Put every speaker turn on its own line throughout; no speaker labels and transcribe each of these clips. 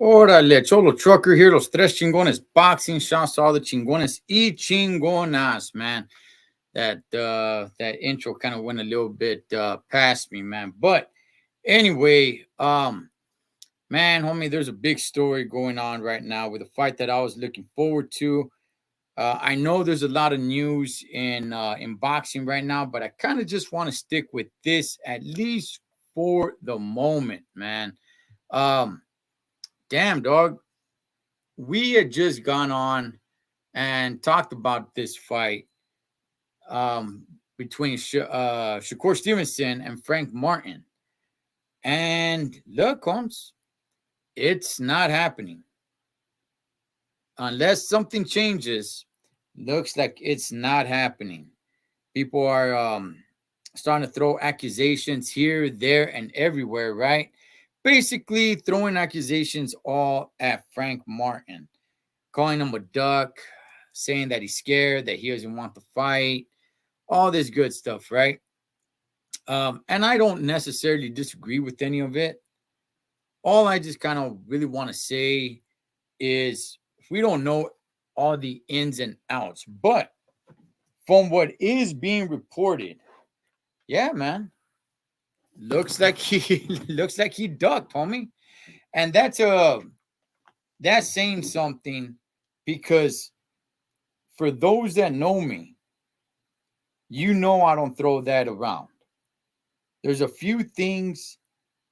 Órale, Cholo Trucker here, los tres chingones boxing. Shouts to all the chingones y chingonas, man. That intro kind of went a little bit past me, man. But anyway, man, homie, there's a big story going on right now with a fight that I was looking forward to. I know there's a lot of news in boxing right now, but I kind of just want to stick with this at least for the moment, man. Um, Damn, dog. We had just gone on and talked about this fight um, between Shakur Stevenson and Frank Martin. And look, Holmes, it's not happening. Unless something changes, looks like it's not happening. People are starting to throw accusations here, there, and everywhere, right? Basically, throwing accusations all at Frank Martin, calling him a duck, saying that he's scared, that he doesn't want to fight, all this good stuff, right? And I don't necessarily disagree with any of it. All I just kind of really want to say is we don't know all the ins and outs, but from what is being reported, yeah, man, looks like he looks like he ducked, homie, and that's saying something because for those that know me, you know I don't throw that around. There's a few things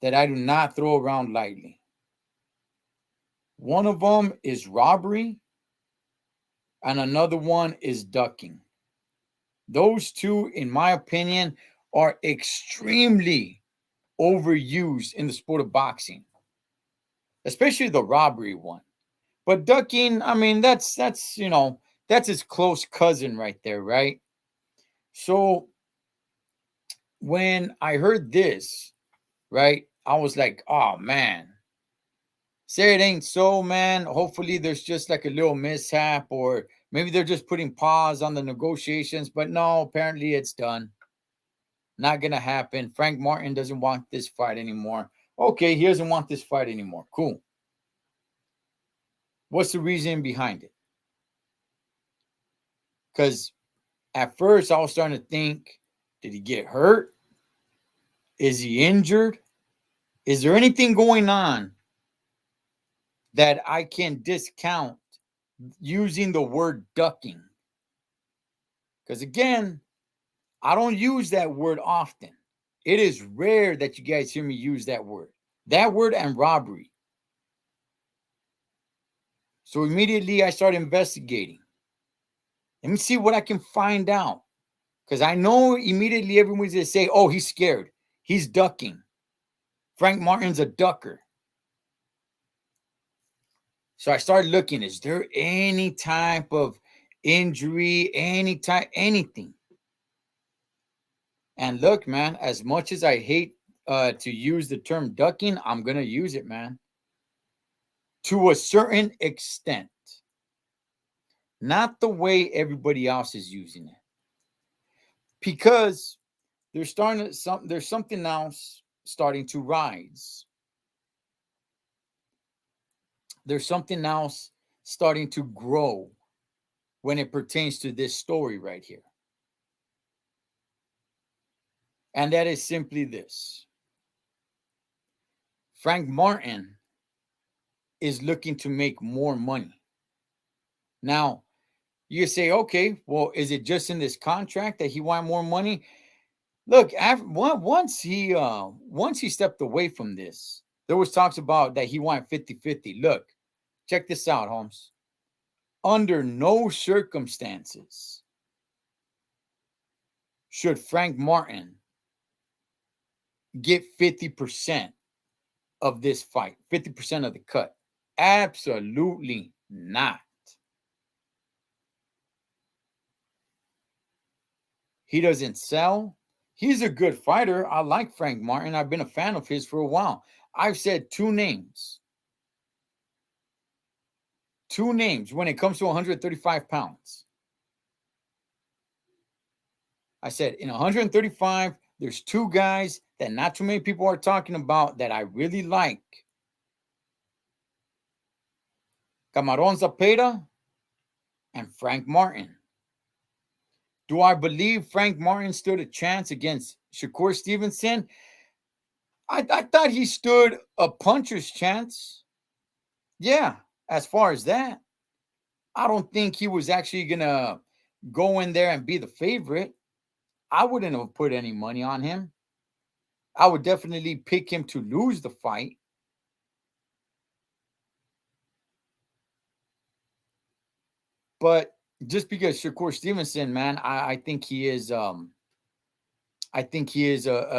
that I do not throw around lightly. One of them is robbery, and another one is ducking. Those two, in my opinion, are extremely overused in the sport of boxing, especially the robbery one. But ducking, I mean, that's his close cousin right there, right? So when I heard this, right, I was like, oh man, say it ain't so, man. Hopefully there's just like a little mishap, or maybe they're just putting pause on the negotiations. But no, apparently it's done. Not gonna happen. Frank Martin doesn't want this fight anymore. Okay, he doesn't want this fight anymore. Cool. What's the reason behind it? Because at first I was starting to think, did he get hurt? Is he injured? Is there anything going on that I can discount using the word ducking? Because again, I don't use that word often. It is rare that you guys hear me use that word. That word and robbery. So immediately I started investigating. Let me see what I can find out. Because I know immediately everyone's going to say, oh, he's scared. He's ducking. Frank Martin's a ducker. So I started looking, is there any type of injury, anything? And look, man, as much as I hate to use the term ducking, I'm going to use it, man. To a certain extent. Not the way everybody else is using it. Because there's something else starting to rise. There's something else starting to grow when it pertains to this story right here. And that is simply this. Frank Martin is looking to make more money. Now, you say, okay, well, is it just in this contract that he want more money? Look, once he stepped away from this, there was talks about that he wanted 50-50. Look, check this out, Holmes. Under no circumstances should Frank Martin get 50% of this fight, 50% of the cut. Absolutely not. He doesn't sell. He's a good fighter. I like Frank Martin. I've been a fan of his for a while. I've said two names. Two names when it comes to 135 pounds. I said in 135, there's two guys that not too many people are talking about that I really like. Camarón Zapata, and Frank Martin. Do I believe Frank Martin stood a chance against Shakur Stevenson? I thought he stood a puncher's chance. Yeah, as far as that. I don't think he was actually going to go in there and be the favorite. I wouldn't have put any money on him. I would definitely pick him to lose the fight. But just because Shakur Stevenson, man, I think he is a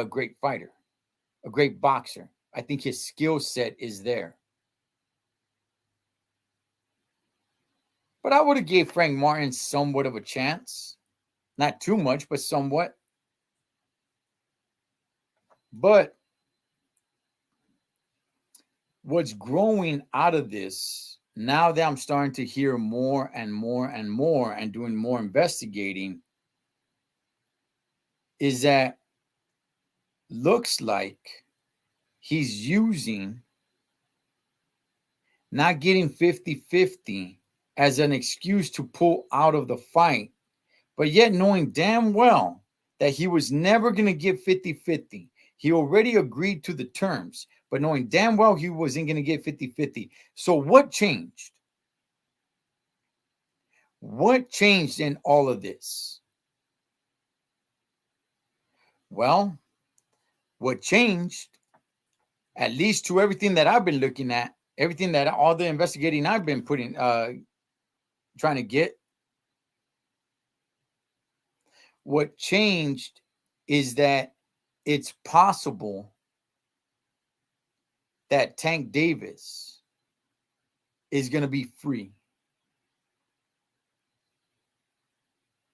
great fighter, a great boxer. I think his skill set is there. But I would have gave Frank Martin somewhat of a chance. Not too much, but somewhat. But what's growing out of this, now that I'm starting to hear more and more and more and doing more investigating, is that looks like he's using not getting 50-50 as an excuse to pull out of the fight, but yet knowing damn well that he was never going to get 50-50. He already agreed to the terms, but knowing damn well he wasn't going to get 50-50. So what changed? What changed in all of this? Well, what changed, at least to everything that I've been looking at, everything that all the investigating I've been putting, trying to get, what changed is that it's possible that Tank Davis is going to be free.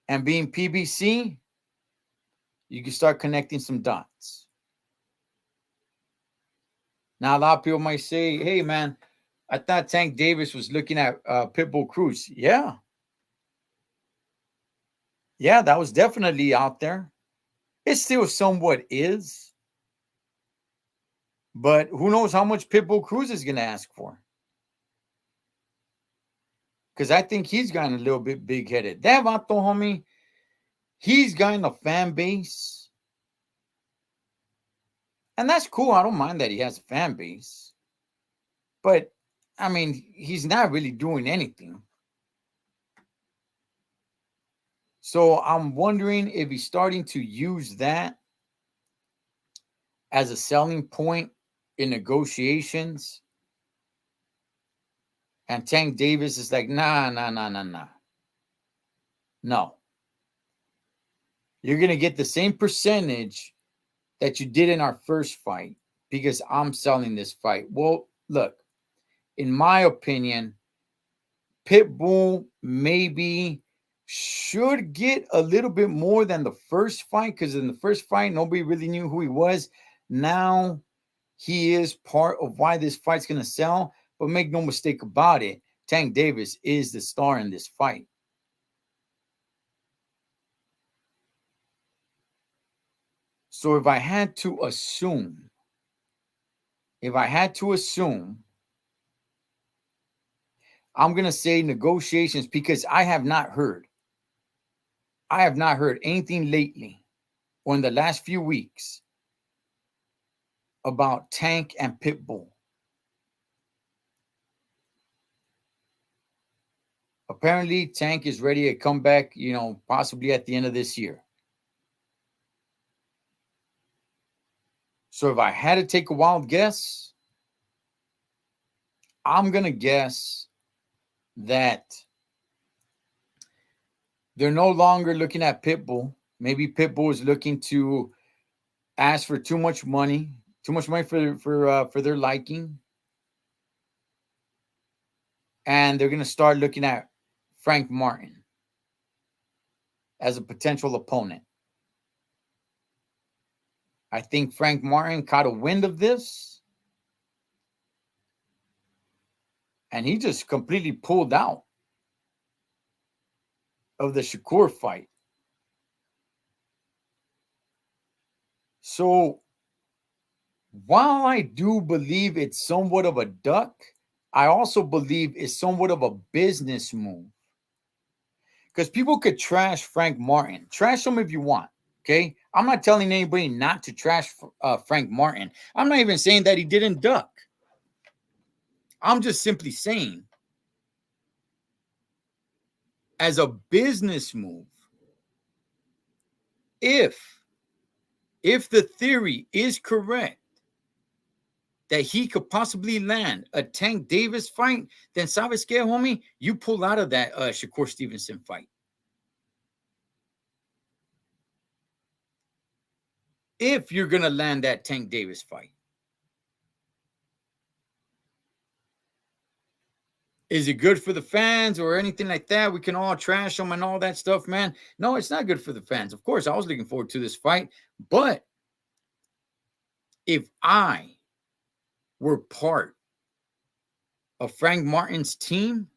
And being PBC, you can start connecting some dots. Now, a lot of people might say, hey, man, I thought Tank Davis was looking at Pitbull Cruz. Yeah. Yeah, that was definitely out there. It still somewhat is. But who knows how much Pitbull Cruz is going to ask for? Because I think he's gotten a little bit big-headed. That Vato, homie, he's gotten a fan base. And that's cool. I don't mind that he has a fan base. But, I mean, he's not really doing anything. So I'm wondering if he's starting to use that as a selling point in negotiations. And Tank Davis is like, nah. No. You're going to get the same percentage that you did in our first fight because I'm selling this fight. Well, look, in my opinion, Pitbull maybe should get a little bit more than the first fight because in the first fight, nobody really knew who he was. Now he is part of why this fight's going to sell. But make no mistake about it, Tank Davis is the star in this fight. So if I had to assume, I'm going to say negotiations because I have not heard anything lately or in the last few weeks about Tank and Pitbull. Apparently, Tank is ready to come back, possibly at the end of this year. So if I had to take a wild guess, I'm going to guess that they're no longer looking at Pitbull. Maybe Pitbull is looking to ask for too much money for their liking. And they're going to start looking at Frank Martin as a potential opponent. I think Frank Martin caught a wind of this and he just completely pulled out of the Shakur fight. So while I do believe it's somewhat of a duck, I also believe is somewhat of a business move. Because people could trash Frank Martin. Trash him if you want. Okay. I'm not telling anybody not to trash Frank Martin. I'm not even saying that he didn't duck. I'm just simply saying, as a business move, if the theory is correct that he could possibly land a Tank Davis fight, then ¿sabes qué, homie? You pull out of that Shakur Stevenson fight. If you're going to land that Tank Davis fight. Is it good for the fans or anything like that? We can all trash them and all that stuff, man. No, it's not good for the fans. Of course, I was looking forward to this fight. But if I were part of Frank Martin's team,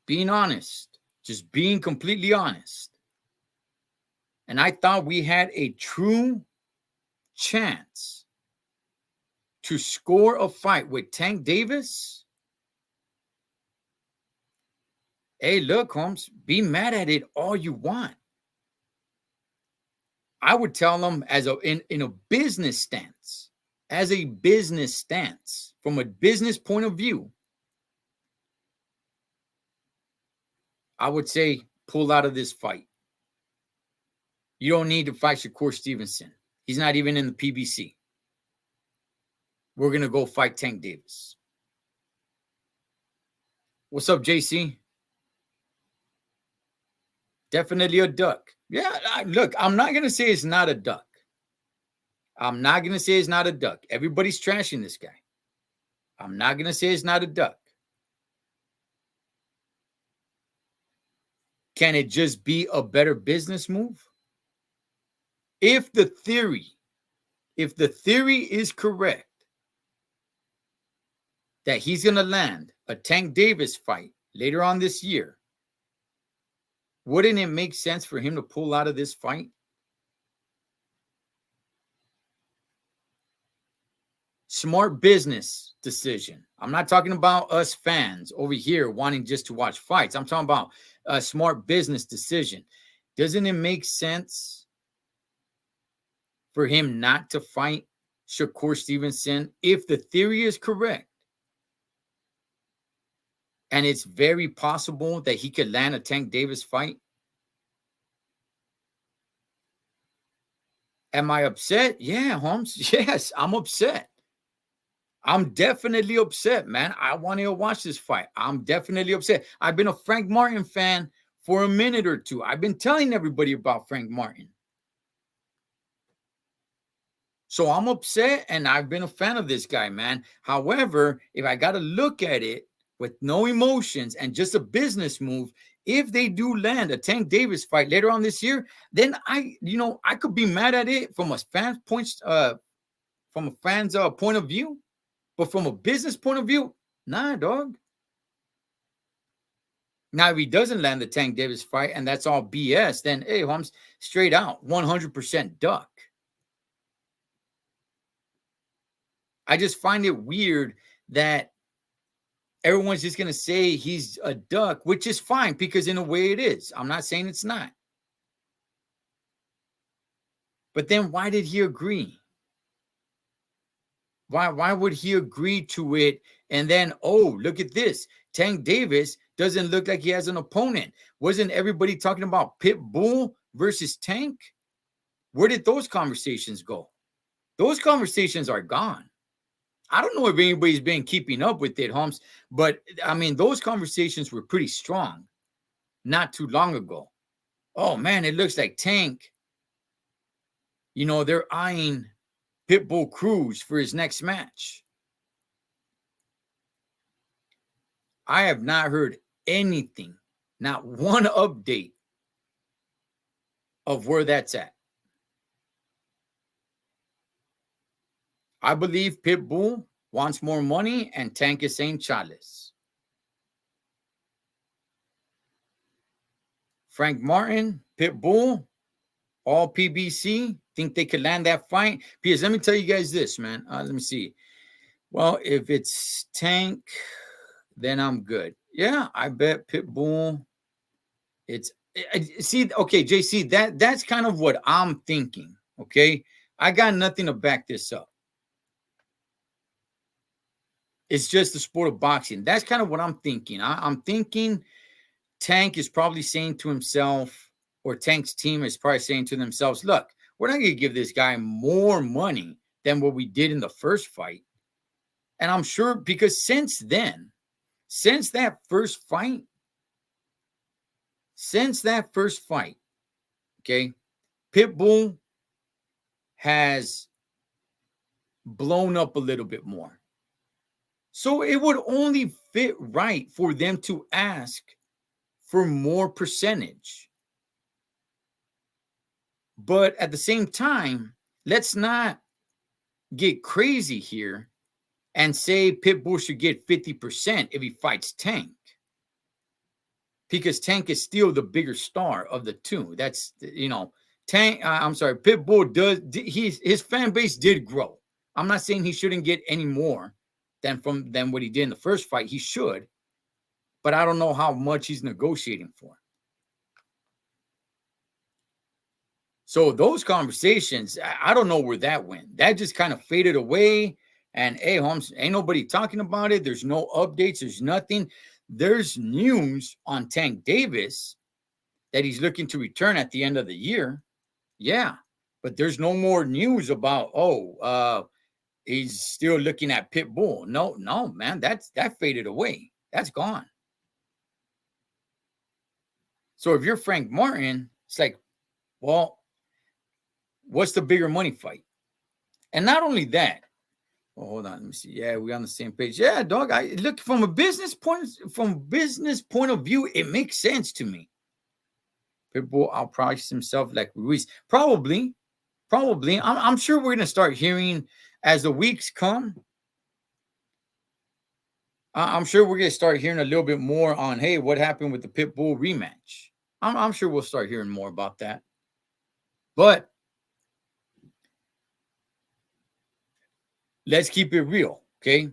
being honest, just being completely honest, and I thought we had a true chance to score a fight with Tank Davis, hey, look, Holmes, be mad at it all you want. I would tell them as in a business stance, from a business point of view, I would say pull out of this fight. You don't need to fight Shakur Stevenson. He's not even in the PBC. We're going to go fight Tank Davis. What's up, JC? Definitely a duck. Yeah, look, I'm not going to say it's not a duck. I'm not going to say it's not a duck. Everybody's trashing this guy. I'm not going to say it's not a duck. Can it just be a better business move? If the theory is correct that he's going to land a Tank Davis fight later on this year, wouldn't it make sense for him to pull out of this fight? Smart business decision. I'm not talking about us fans over here wanting just to watch fights. I'm talking about a smart business decision. Doesn't it make sense for him not to fight Shakur Stevenson if the theory is correct? And it's very possible that he could land a Tank Davis fight. Am I upset? Yeah, Holmes. Yes, I'm upset. I'm definitely upset, man. I want to watch this fight. I'm definitely upset. I've been a Frank Martin fan for a minute or two. I've been telling everybody about Frank Martin. So I'm upset, and I've been a fan of this guy, man. However, if I got to look at it with no emotions and just a business move, if they do land a Tank Davis fight later on this year, then I could be mad at it from a fan's point of view. But from a business point of view, nah, dog. Now, if he doesn't land the Tank Davis fight and that's all BS, then, hey, Holmes, straight out, 100% duck. I just find it weird that everyone's just going to say he's a duck, which is fine because in a way it is. I'm not saying it's not. But then why did he agree? Why would he agree to it? And then, oh, look at this. Tank Davis doesn't look like he has an opponent. Wasn't everybody talking about Pitbull versus Tank? Where did those conversations go? Those conversations are gone. I don't know if anybody's been keeping up with it, Holmes, but I mean, those conversations were pretty strong not too long ago. Oh, man, it looks like Tank, they're eyeing Pitbull Cruz for his next match. I have not heard anything, not one update of where that's at. I believe Pitbull wants more money and Tank is saying chales. Frank Martin, Pitbull, all PBC, think they could land that fight? Because let me tell you guys this, man. Let me see. Well, if it's Tank, then I'm good. Yeah, I bet Pitbull. It's see, okay, JC, that's kind of what I'm thinking. Okay, I got nothing to back this up. It's just the sport of boxing. That's kind of what I'm thinking. I'm thinking Tank is probably saying to himself, or Tank's team is probably saying to themselves, look, we're not going to give this guy more money than what we did in the first fight. And I'm sure because since then, since that first fight, okay, Pitbull has blown up a little bit more. So it would only fit right for them to ask for more percentage. But at the same time, let's not get crazy here and say Pitbull should get 50% if he fights Tank. Because Tank is still the bigger star of the two. That's, Tank, I'm sorry, Pitbull his fan base did grow. I'm not saying he shouldn't get any more than what he did in the first fight. He should, but I don't know how much he's negotiating for. So those conversations, I don't know where that went. That just kind of faded away. And hey, Holmes, ain't nobody talking about it. There's no updates. There's nothing. There's news on Tank Davis that he's looking to return at the end of the year. Yeah, but there's no more news about, he's still looking at Pitbull. No, man, that faded away. That's gone. So if you're Frank Martin, it's like, well, what's the bigger money fight? And not only that, hold on, let me see. Yeah, we're on the same page. Yeah, dog. I look from a business point of view, it makes sense to me. Pitbull outpriced himself like Ruiz. Probably. I'm sure we're gonna start hearing as the weeks come. I'm sure we're gonna start hearing a little bit more on, hey, what happened with the Pitbull rematch? I'm sure we'll start hearing more about that. But let's keep it real, okay?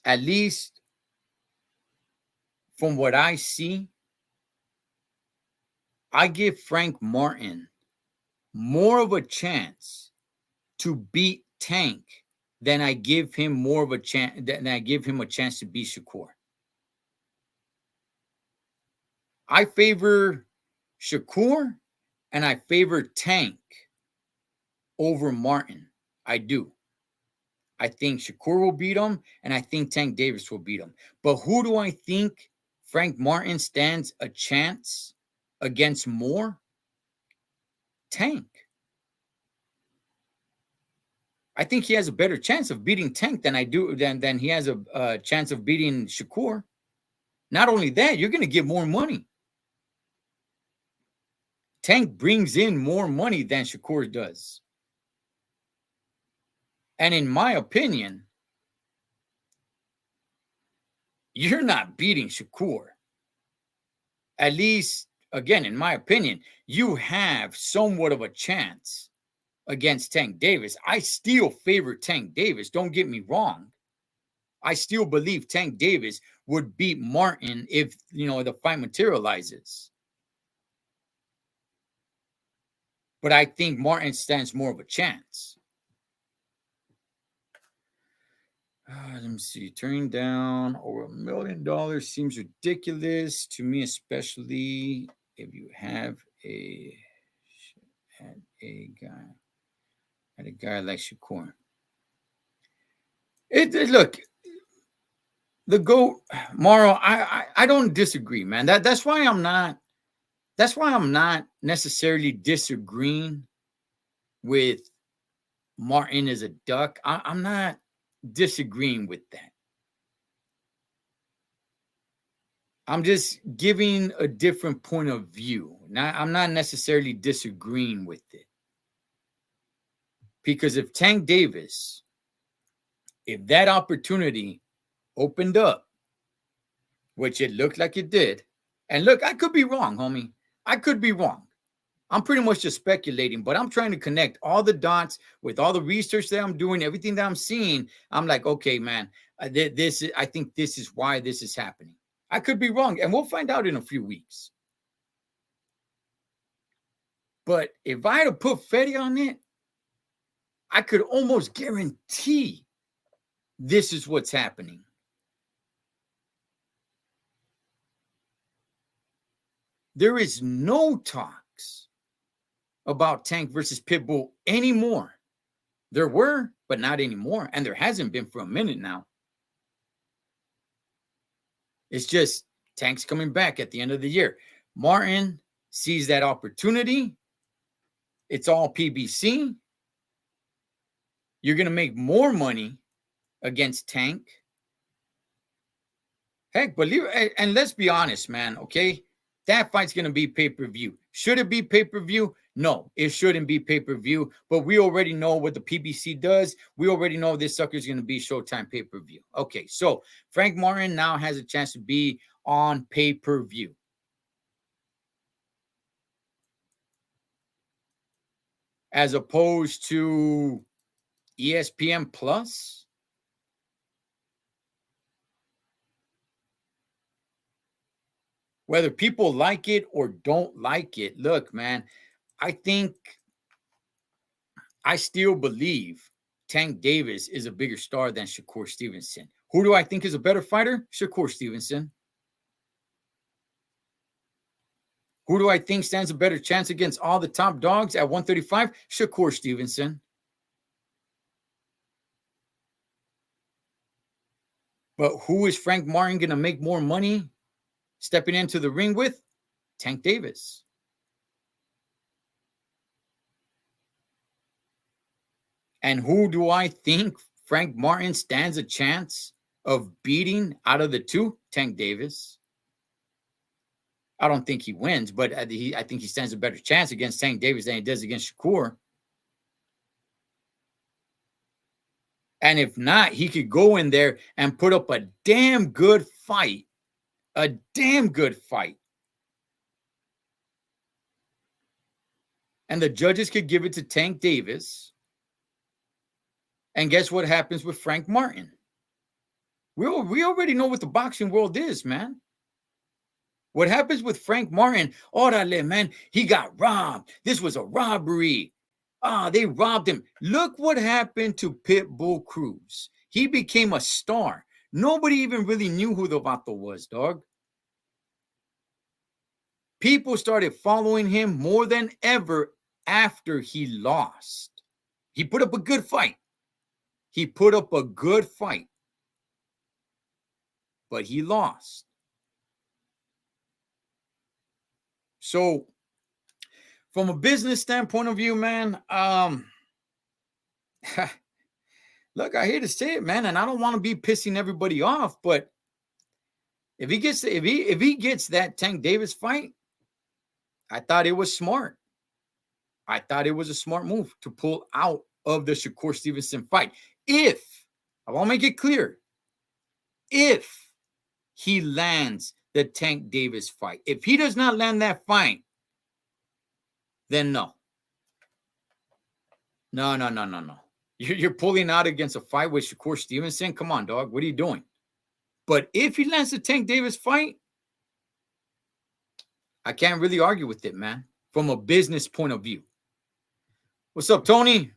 At least from what I see, I give Frank Martin more of a chance to beat Tank than I give him more of a chance to beat Shakur. I favor Shakur and I favor Tank over Martin. I do. I think Shakur will beat him, and I think Tank Davis will beat him. But who do I think Frank Martin stands a chance against more? Tank. I think he has a better chance of beating Tank than he has a chance of beating Shakur. Not only that, you're going to get more money. Tank brings in more money than Shakur does. And in my opinion, you're not beating Shakur. At least, again, in my opinion, you have somewhat of a chance against Tank Davis. I still favor Tank Davis. Don't get me wrong. I still believe Tank Davis would beat Martin if, the fight materializes. But I think Martin stands more of a chance. Let me see. Turning down over $1 million seems ridiculous to me, especially if you have a guy like Shakur. Look, the GOAT, Mauro, I don't disagree, man. That's why I'm not necessarily disagreeing with Martin as a duck. I'm not disagreeing with that. I'm just giving a different point of view. I'm not necessarily disagreeing with it. Because if Tank Davis, if that opportunity opened up, which it looked like it did, and look, I could be wrong, homie. I could be wrong. I'm pretty much just speculating, but I'm trying to connect all the dots with all the research that I'm doing, everything that I'm seeing. I'm like, okay, man, I think this is why this is happening. I could be wrong, and we'll find out in a few weeks. But if I had to put Fetty on it, I could almost guarantee this is what's happening. There is no talks about Tank versus Pitbull anymore. There were, but not anymore. And there hasn't been for a minute now. It's just Tank's coming back at the end of the year. Martin sees that opportunity. It's all PBC. You're going to make more money against Tank. Heck, believe it, and let's be honest, man, okay? That fight's going to be pay-per-view. Should it be pay-per-view? No, it shouldn't be pay-per-view, but we already know what the PBC does. We already know this sucker's going to be Showtime pay-per-view. Okay, so Frank Martin now has a chance to be on pay-per-view. As opposed to ESPN Plus. Whether people like it or don't like it, look, man, I still believe Tank Davis is a bigger star than Shakur Stevenson. Who do I think is a better fighter? Shakur Stevenson. Who do I think stands a better chance against all the top dogs at 135? Shakur Stevenson. But who is Frank Martin going to make more money stepping into the ring with? Tank Davis. And who do I think Frank Martin stands a chance of beating out of the two? Tank Davis. I don't think he wins, but I think he stands a better chance against Tank Davis than he does against Shakur. And if not, he could go in there and put up a damn good fight. A damn good fight. And the judges could give it to Tank Davis. And guess what happens with Frank Martin? We already know what the boxing world is, man. What happens with Frank Martin? Orale, man, he got robbed. This was a robbery. They robbed him. Look what happened to Pitbull Cruz. He became a star. Nobody even really knew who the Vato was, dog. People started following him more than ever after he lost. He put up a good fight. But he lost. So, from a business standpoint of view, man, look, I hate to say it, man, and I don't want to be pissing everybody off, but if he gets that Tank Davis fight, I thought it was smart. I thought it was a smart move to pull out of the Shakur Stevenson fight. I want to make it clear, if he lands the Tank Davis fight. If he does not land that fight, then no. No. You're pulling out against a fight with Shakur Stevenson? Come on, dog. What are you doing? But if he lands the Tank Davis fight, I can't really argue with it, man, from a business point of view. What's up, Tony?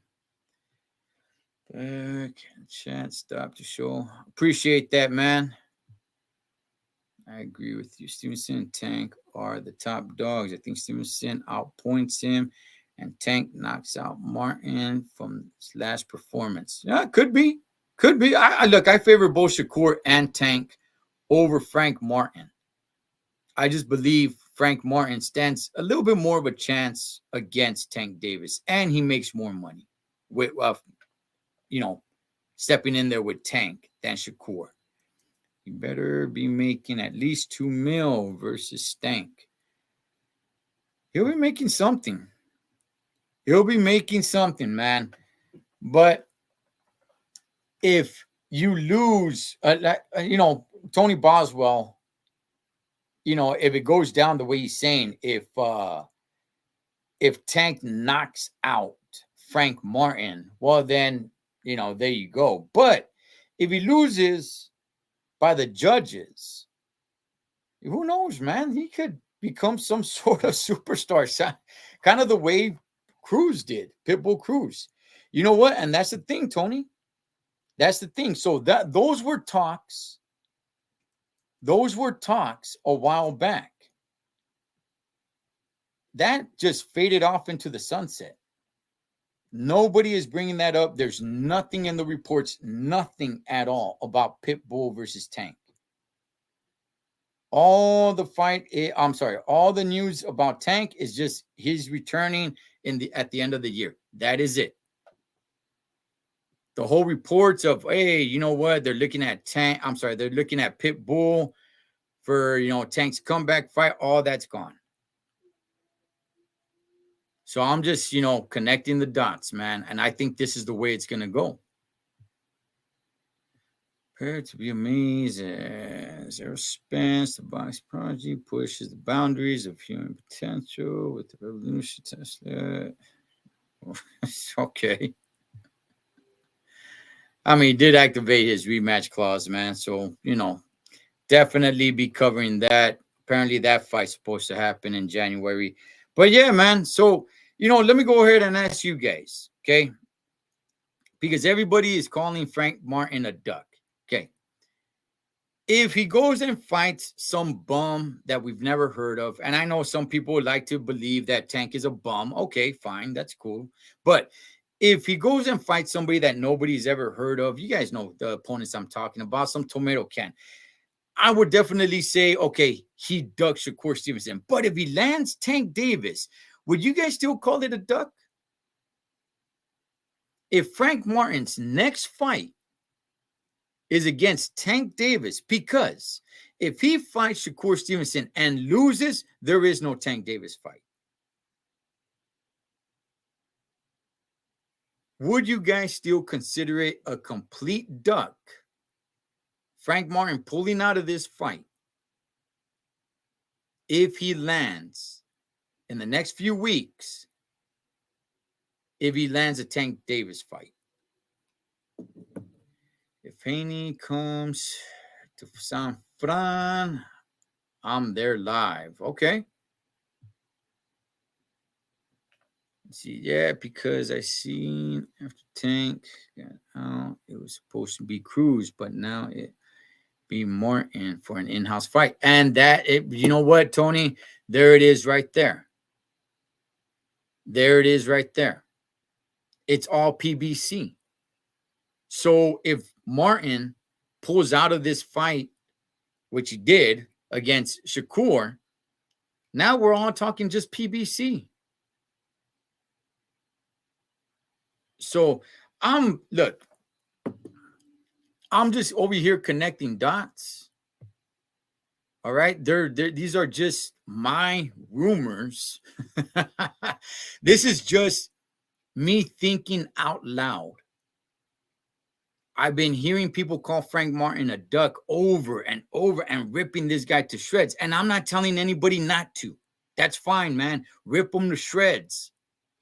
Chat, stop the show. Appreciate that, man. I agree with you. Stevenson and Tank are the top dogs. I think Stevenson outpoints him, and Tank knocks out Martin from his last performance. Yeah, could be. I favor both Shakur and Tank over Frank Martin. I just believe Frank Martin stands a little bit more of a chance against Tank Davis, and he makes more money with, stepping in there with Tank than Shakur. You better be making at least $2 million versus Tank. He'll be making something. Man. But if you lose, Tony Boswell, if it goes down the way he's saying, if if Tank knocks out Frank Martin, well, then, there you go. But if he loses by the judges, who knows, man? He could become some sort of superstar, kind of the way Cruz did, Pitbull Cruz. You know what? And that's the thing, Tony. That's the thing. So those were talks. Those were talks a while back. That just faded off into the sunset. Nobody is bringing that up. There's nothing in the reports, nothing at all about Pitbull versus Tank. All the all the news about Tank is just he's returning at the end of the year. That is it. The whole reports of, hey, you know what? They're looking at Tank. They're looking at Pitbull for, Tank's comeback fight. All that's gone. So I'm just, connecting the dots, man. And I think this is the way it's going to go. Prepared to be amazing. Zero Spence, the Box Project pushes the boundaries of human potential with the Revolution Tesla. Okay. I mean, he did activate his rematch clause, man. So, definitely be covering that. Apparently that fight's supposed to happen in January. But yeah, man. So, let me go ahead and ask you guys, okay? Because everybody is calling Frank Martin a duck, okay? If he goes and fights some bum that we've never heard of, and I know some people would like to believe that Tank is a bum, okay, fine, that's cool. But if he goes and fights somebody that nobody's ever heard of, you guys know the opponents I'm talking about, some tomato can, I would definitely say, okay, he ducks Shakur Stevenson. But if he lands Tank Davis, would you guys still call it a duck? If Frank Martin's next fight is against Tank Davis, because if he fights Shakur Stevenson and loses, there is no Tank Davis fight. Would you guys still consider it a complete duck? Frank Martin pulling out of this fight if he lands in the next few weeks, if he lands a Tank Davis fight. If Haney comes to San Fran, I'm there live. Okay. Let's see, yeah, because I seen after Tank got out, it was supposed to be Cruz, but now it be Martin for an in-house fight. And you know what, Tony? There it is right there. There it is right there. It's all PBC. So if Martin pulls out of this fight, which he did against Shakur, now we're all talking just PBC. So I'm just over here connecting dots. All right. These are just my rumors. This is just me thinking out loud. I've been hearing people call Frank Martin a duck over and over and ripping this guy to shreds. And I'm not telling anybody not to. That's fine, man. Rip him to shreds.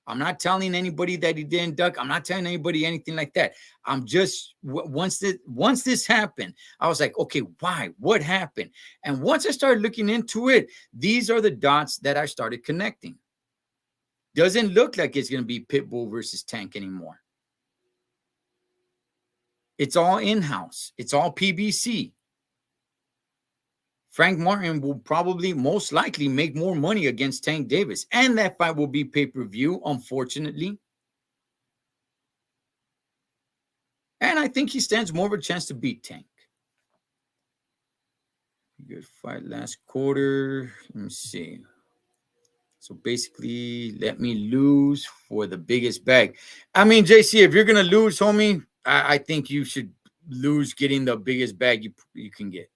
I'm not telling anybody that he didn't duck. I'm not telling anybody anything like that. I'm just, once this happened, I was like, okay, why? What happened? And once I started looking into it, these are the dots that I started connecting. Doesn't look like it's going to be Pitbull versus Tank anymore. It's all in-house. It's all PBC. Frank Martin will probably most likely make more money against Tank Davis. And that fight will be pay-per-view, unfortunately. And I think he stands more of a chance to beat Tank. Good fight last quarter. Let me see. So basically, let me lose for the biggest bag. I mean, JC, if you're going to lose, homie, I think you should lose getting the biggest bag you can get.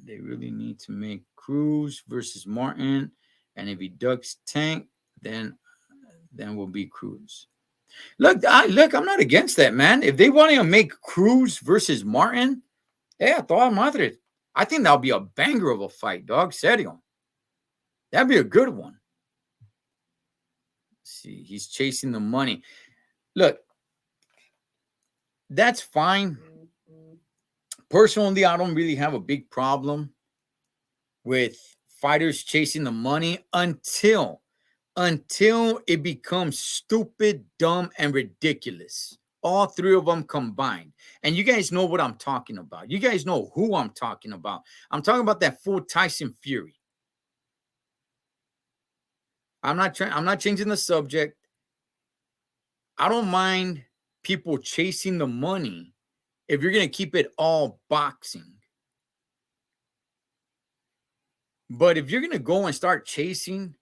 They really need to make Cruz versus Martin. And if he ducks Tank, then will be Cruz. Look, I'm not against that, man. If they want to make Cruz versus Martin, yeah, toda madre. I think that'll be a banger of a fight, dog. Serio. That'd be a good one. see. He's chasing the money. Look, that's fine. Personally, I don't really have a big problem with fighters chasing the money until it becomes stupid, dumb, and ridiculous. All three of them combined. And you guys know what I'm talking about. You guys know who I'm talking about. I'm talking about that fool Tyson Fury. I'm not changing the subject. I don't mind people chasing the money if you're going to keep it all boxing. But if you're going to go and start chasing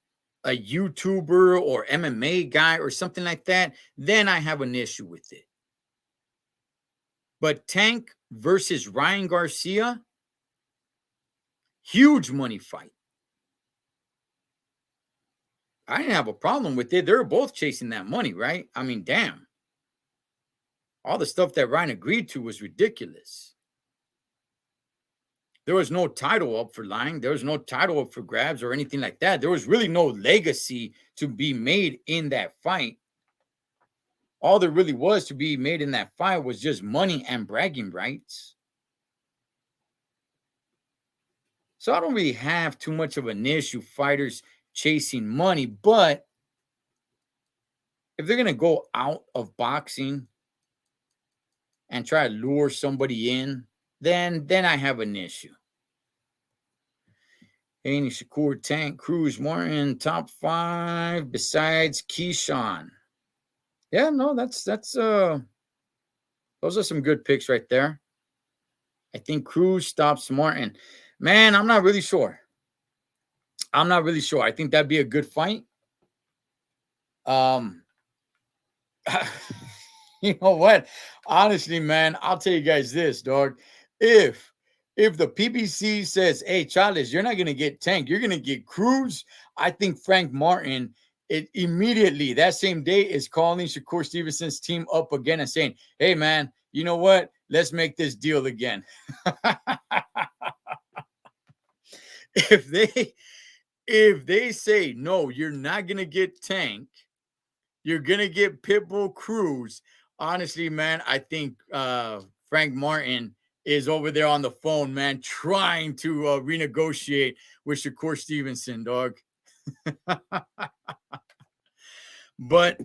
a YouTuber or MMA guy or something like that, then I have an issue with it. But Tank versus Ryan Garcia, huge money fight. I didn't have a problem with it. They're both chasing that money, right? I mean, damn. All the stuff that Ryan agreed to was ridiculous. There was no title up for lying. There was no title up for grabs or anything like that. There was really no legacy to be made in that fight. All there really was to be made in that fight was just money and bragging rights. So I don't really have too much of an issue fighters chasing money, but if they're going to go out of boxing and try to lure somebody in, then I have an issue. Haney, Shakur, Tank, Cruz, Martin, top 5 besides Keyshawn. Yeah, no, that's those are some good picks right there. I think Cruz stops Martin. Man, I'm not really sure. I think that'd be a good fight. You know what? Honestly, man, I'll tell you guys this, dog. If the PBC says, hey, Charles, you're not going to get Tank, you're going to get Cruz, I think Frank Martin immediately that same day is calling Shakur Stevenson's team up again and saying, hey, man, you know what? Let's make this deal again. If they say, no, you're not going to get Tank, you're going to get Pitbull Cruz, honestly, man, I think Frank Martin is over there on the phone, man, trying to renegotiate with Shakur Stevenson, dog. But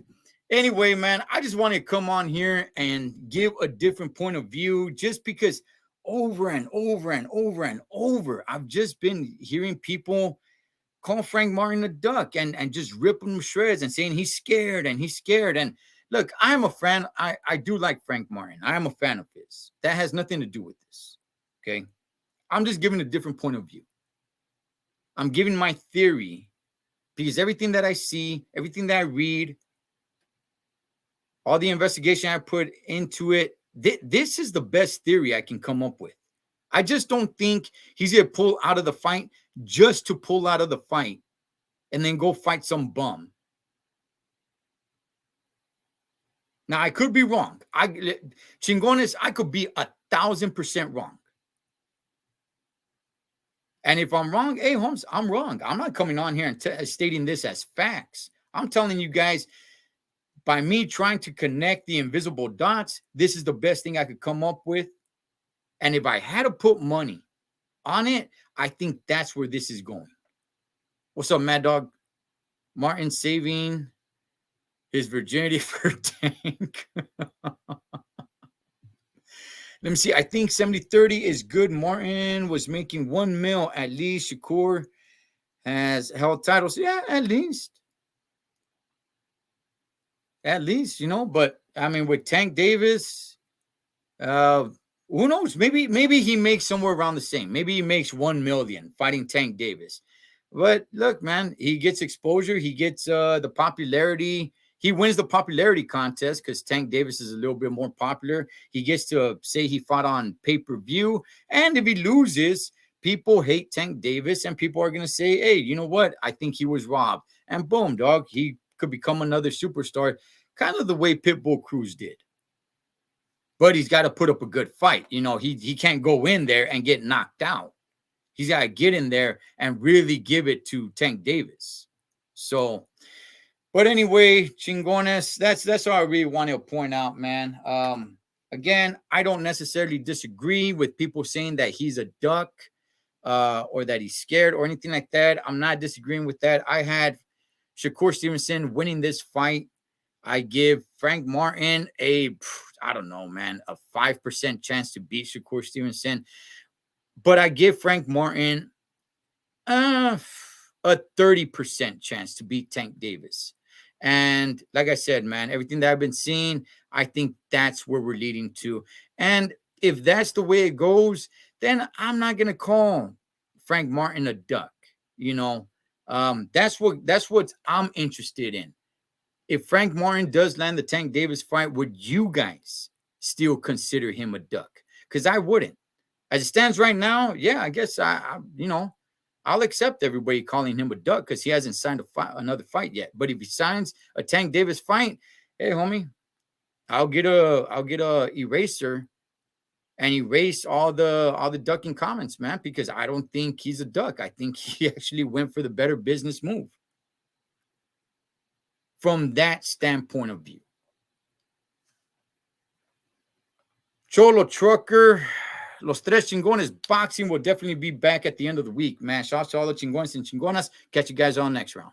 anyway, man, I just want to come on here and give a different point of view just because over and over and over and over, I've just been hearing people call Frank Martin a duck and just rip him to shreds and saying he's scared. And look, I'm a fan. I do like Frank Martin. I am a fan of his. That has nothing to do with this. Okay. I'm just giving a different point of view. I'm giving my theory because everything that I see, everything that I read, all the investigation I put into it, this is the best theory I can come up with. I just don't think he's going to pull out of the fight just to pull out of the fight and then go fight some bum. Now, I could be wrong. Chingones, I could be 1,000% wrong. And if I'm wrong, hey, Holmes, I'm wrong. I'm not coming on here and stating this as facts. I'm telling you guys, by me trying to connect the invisible dots, this is the best thing I could come up with. And if I had to put money on it, I think that's where this is going. What's up, Mad Dog? Martin saving his virginity for Tank. Let me see. I think 70-30 is good. Martin was making $1 million at least. Shakur has held titles. Yeah, at least. At least, you know. But, I mean, with Tank Davis, who knows? Maybe he makes somewhere around the same. Maybe he makes $1 million fighting Tank Davis. But, look, man, he gets exposure. He gets the popularity. He wins the popularity contest because Tank Davis is a little bit more popular. He gets to say he fought on pay-per-view. And if he loses, people hate Tank Davis. And people are going to say, hey, you know what? I think he was robbed. And boom, dog, he could become another superstar, kind of the way Pitbull Cruz did. But he's got to put up a good fight. You know, he can't go in there and get knocked out. He's got to get in there and really give it to Tank Davis. So But anyway, chingones, that's all I really want to point out, man. Again, I don't necessarily disagree with people saying that he's a duck or that he's scared or anything like that. I'm not disagreeing with that. I had Shakur Stevenson winning this fight. I give Frank Martin I don't know, man, a 5% chance to beat Shakur Stevenson. But I give Frank Martin a 30% chance to beat Tank Davis. And like I said, man, everything that I've been seeing, I think that's where we're leading to. And if that's the way it goes, then I'm not gonna call Frank Martin a duck. You know, that's what I'm interested in. If Frank Martin does land the Tank Davis fight, would you guys still consider him a duck? Because I wouldn't. As it stands right now, yeah, I guess I'll accept everybody calling him a duck because he hasn't signed another fight yet. But if he signs a Tank Davis fight, hey, homie, I'll get a eraser and erase all the ducking comments, man, because I don't think he's a duck. I think he actually went for the better business move from that standpoint of view. Cholo Trucker, Los Tres Chingones Boxing will definitely be back at the end of the week, man. Shout out to all the chingones and chingonas. Catch you guys on next round.